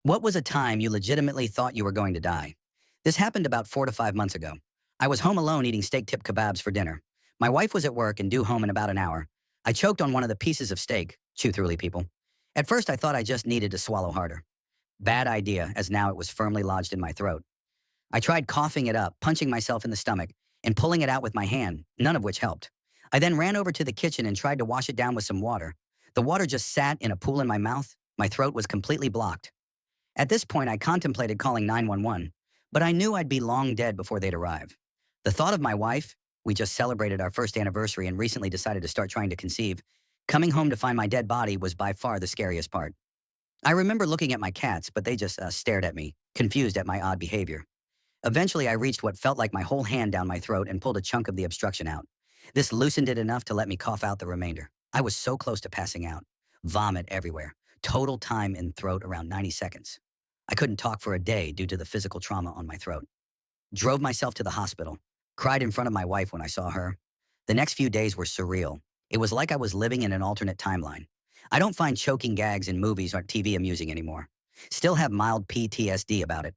What was a time you legitimately thought you were going to die? This happened about 4 to 5 months ago. I was home alone eating steak tip kebabs for dinner. My wife was at work and due home in about an hour. I choked on one of the pieces of steak. Chew thoroughly, people. At first, I thought I just needed to swallow harder. Bad idea, as now it was firmly lodged in my throat. I tried coughing it up, punching myself in the stomach, and pulling it out with my hand, none of which helped. I then ran over to the kitchen and tried to wash it down with some water. The water just sat in a pool in my mouth. My throat was completely blocked. At this point, I contemplated calling 911, but I knew I'd be long dead before they'd arrive. The thought of my wife, we just celebrated our first anniversary and recently decided to start trying to conceive, coming home to find my dead body was by far the scariest part. I remember looking at my cats, but they just stared at me, confused at my odd behavior. Eventually, I reached what felt like my whole hand down my throat and pulled a chunk of the obstruction out. This loosened it enough to let me cough out the remainder. I was so close to passing out. Vomit everywhere. Total time in throat around 90 seconds. I couldn't talk for a day due to the physical trauma on my throat. Drove myself to the hospital. Cried in front of my wife when I saw her. The next few days were surreal. It was like I was living in an alternate timeline. I don't find choking gags in movies or TV amusing anymore. Still have mild PTSD about it.